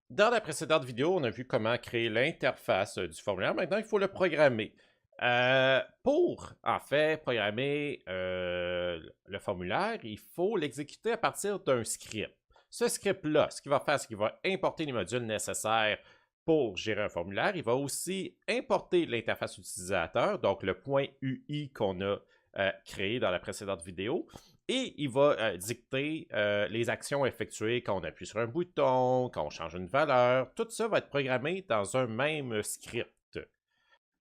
Dans la précédente vidéo, on a vu comment créer l'interface du formulaire. Maintenant, il faut le programmer. Pour, en fait, programmer le formulaire, il faut l'exécuter à partir d'un script. Ce script-là, ce qu'il va faire, c'est qu'il va importer les modules nécessaires pour gérer un formulaire. Il va aussi importer l'interface utilisateur, donc le point UI qu'on a créé dans la précédente vidéo. Et il va dicter les actions effectuées quand on appuie sur un bouton, quand on change une valeur. Tout ça va être programmé dans un même script.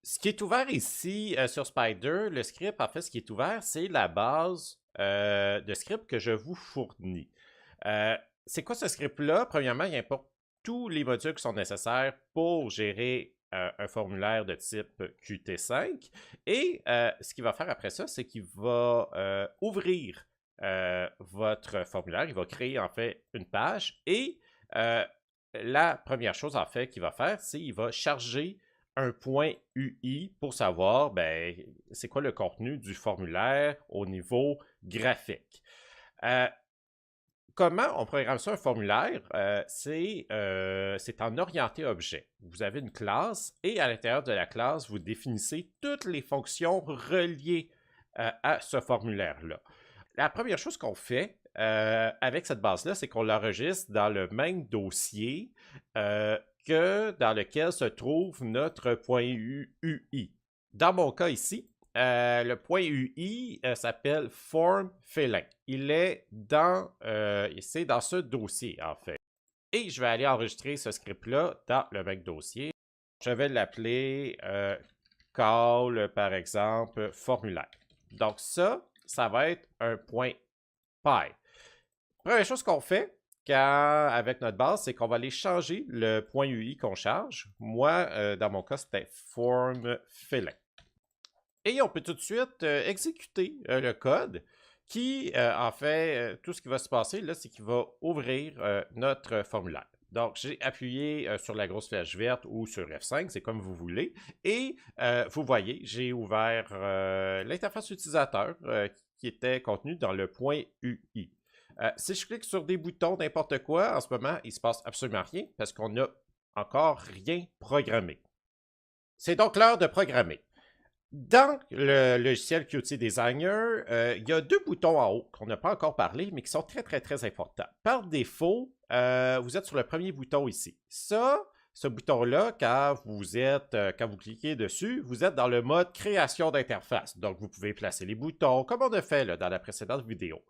Ce qui est ouvert ici sur Spider, le script, en fait, ce qui est ouvert, c'est la base de script que je vous fournis. C'est quoi ce script-là? Premièrement, il importe tous les modules qui sont nécessaires pour gérer un formulaire de type Qt5. Et ce qu'il va faire après ça, c'est qu'il va ouvrir votre formulaire. Il va créer en fait une page et la première chose en fait qu'il va faire, c'est qu'il va charger un point UI pour savoir ben, c'est quoi le contenu du formulaire au niveau graphique. Euh, Comment on programme ça un formulaire? C'est en orienté objet. Vous avez une classe et à l'intérieur de la classe, vous définissez toutes les fonctions reliées à ce formulaire-là. La première chose qu'on fait avec cette base-là, c'est qu'on l'enregistre dans le même dossier que dans lequel se trouve notre point UI. Dans mon cas ici, le point UI s'appelle Form Filling. C'est dans ce dossier en fait. Et je vais aller enregistrer ce script-là dans le même dossier. Je vais l'appeler call, par exemple, formulaire. Donc ça va être un point py. Première chose qu'on fait avec notre base, c'est qu'on va aller changer le point UI qu'on charge. Moi, dans mon cas, c'était form filling. Et on peut tout de suite exécuter le code qui, en fait, tout ce qui va se passer, là, c'est qu'il va ouvrir notre formulaire. Donc, j'ai appuyé sur la grosse flèche verte ou sur F5, c'est comme vous voulez. Et vous voyez, j'ai ouvert l'interface utilisateur qui était contenue dans le point UI. Si je clique sur des boutons, n'importe quoi, en ce moment, il ne se passe absolument rien parce qu'on n'a encore rien programmé. C'est donc l'heure de programmer. Dans le logiciel Qt Designer, il y a deux boutons en haut qu'on n'a pas encore parlé, mais qui sont très, très, très importants. Par défaut, vous êtes sur le premier bouton ici. Ce bouton-là, quand vous cliquez dessus, vous êtes dans le mode création d'interface. Donc, vous pouvez placer les boutons, comme on a fait là, dans la précédente vidéo.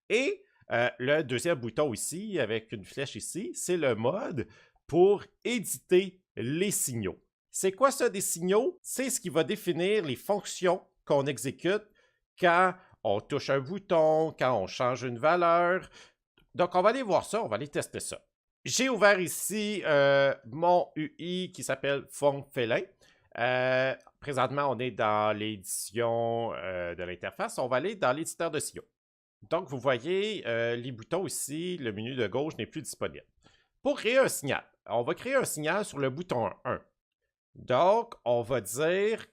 Et le deuxième bouton ici, avec une flèche ici, c'est le mode pour éditer les signaux. C'est quoi ça des signaux? C'est ce qui va définir les fonctions qu'on exécute quand on touche un bouton, quand on change une valeur. Donc, on va aller voir ça, on va aller tester ça. J'ai ouvert ici mon UI qui s'appelle FormFilling. Présentement, on est dans l'édition de l'interface. On va aller dans l'éditeur de signaux. Donc, vous voyez, les boutons ici, le menu de gauche n'est plus disponible. Pour créer un signal, on va créer un signal sur le bouton 1. Donc, on veut dire,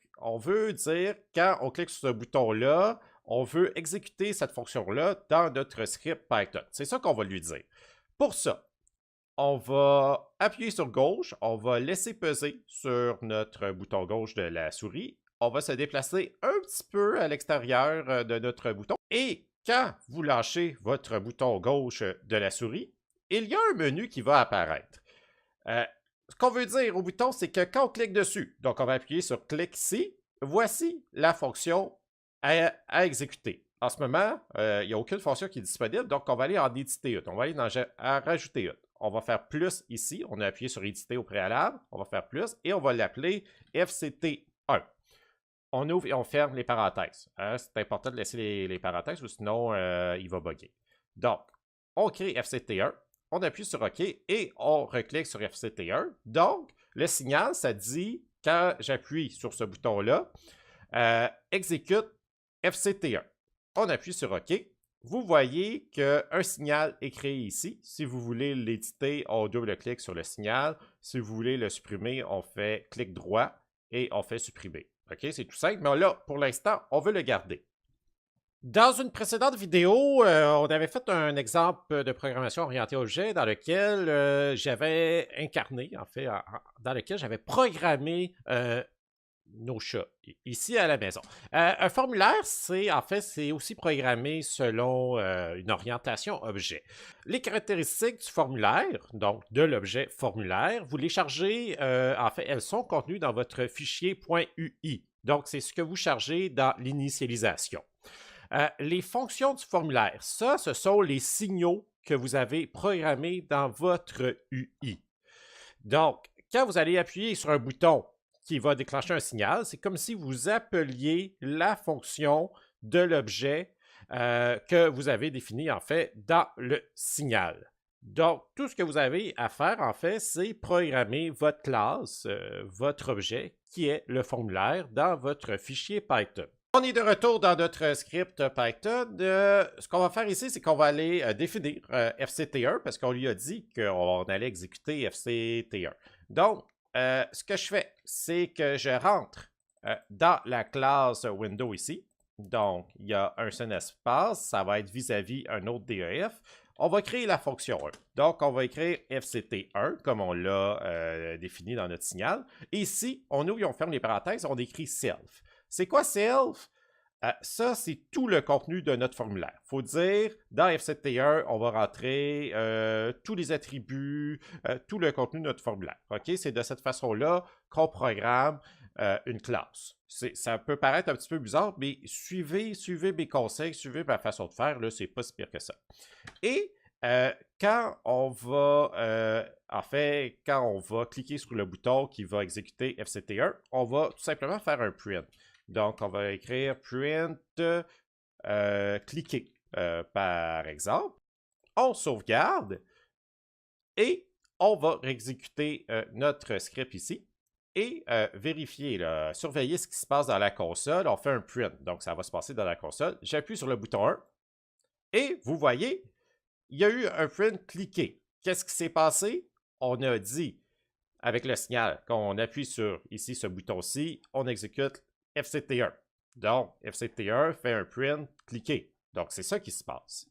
quand on clique sur ce bouton-là, on veut exécuter cette fonction-là dans notre script Python. C'est ça qu'on va lui dire. Pour ça, on va appuyer sur gauche, on va laisser peser sur notre bouton gauche de la souris. On va se déplacer un petit peu à l'extérieur de notre bouton. Et quand vous lâchez votre bouton gauche de la souris, il y a un menu qui va apparaître. Ce qu'on veut dire au bouton, c'est que quand on clique dessus, donc on va appuyer sur clic ici, voici la fonction à exécuter. En ce moment, il n'y a aucune fonction qui est disponible, donc on va aller en éditer une. On va aller dans rajouter une. On va faire plus ici, on a appuyé sur éditer au préalable, on va faire plus et on va l'appeler FCT1. On ouvre et on ferme les parenthèses. C'est important de laisser les parenthèses ou sinon il va bugger. Donc, on crée FCT1, on appuie sur OK et on reclique sur FCT1. Donc, le signal, ça dit, quand j'appuie sur ce bouton-là, exécute FCT1. On appuie sur OK. Vous voyez qu'un signal est créé ici. Si vous voulez l'éditer, on double-clique sur le signal. Si vous voulez le supprimer, on fait clic droit et on fait supprimer. OK, c'est tout simple, mais là, pour l'instant, on veut le garder. Dans une précédente vidéo, on avait fait un exemple de programmation orientée objet dans lequel j'avais incarné, en fait, dans lequel j'avais programmé nos chats, ici à la maison. Un formulaire, c'est aussi programmé selon une orientation objet. Les caractéristiques du formulaire, donc de l'objet formulaire, vous les chargez, en fait, elles sont contenues dans votre fichier .ui. Donc, c'est ce que vous chargez dans l'initialisation. Les fonctions du formulaire, ça, ce sont les signaux que vous avez programmés dans votre UI. Donc, quand vous allez appuyer sur un bouton qui va déclencher un signal, c'est comme si vous appeliez la fonction de l'objet que vous avez défini, en fait, dans le signal. Donc, tout ce que vous avez à faire, en fait, c'est programmer votre classe, votre objet, qui est le formulaire, dans votre fichier Python. On est de retour dans notre script Python. Ce qu'on va faire ici, c'est qu'on va aller définir FCT1 parce qu'on lui a dit qu'on allait exécuter FCT1. Donc, ce que je fais, c'est que je rentre dans la classe window ici. Donc, il y a un seul espace, ça va être vis-à-vis un autre DEF. On va créer la fonction 1. Donc, on va écrire FCT1 comme on l'a défini dans notre signal. Et ici, on ouvre et on ferme les parenthèses, on écrit self. C'est quoi self? Ça, c'est tout le contenu de notre formulaire. Il faut dire, dans FCT1, on va rentrer tous les attributs, tout le contenu de notre formulaire. Okay? C'est de cette façon-là qu'on programme une classe. Ça peut paraître un petit peu bizarre, mais suivez mes conseils, suivez ma façon de faire, là, c'est pas si pire que ça. Et quand on va, quand on va cliquer sur le bouton qui va exécuter FCT1, on va tout simplement faire un print. Donc, on va écrire print cliquer, par exemple. On sauvegarde et on va exécuter notre script ici et vérifier, là, surveiller ce qui se passe dans la console. On fait un print, donc ça va se passer dans la console. J'appuie sur le bouton 1 et vous voyez, il y a eu un print cliqué. Qu'est-ce qui s'est passé? On a dit avec le signal, quand on appuie sur ici ce bouton-ci, on exécute FCT1. Donc, FCT1 fait un print cliqué. Donc, c'est ça qui se passe.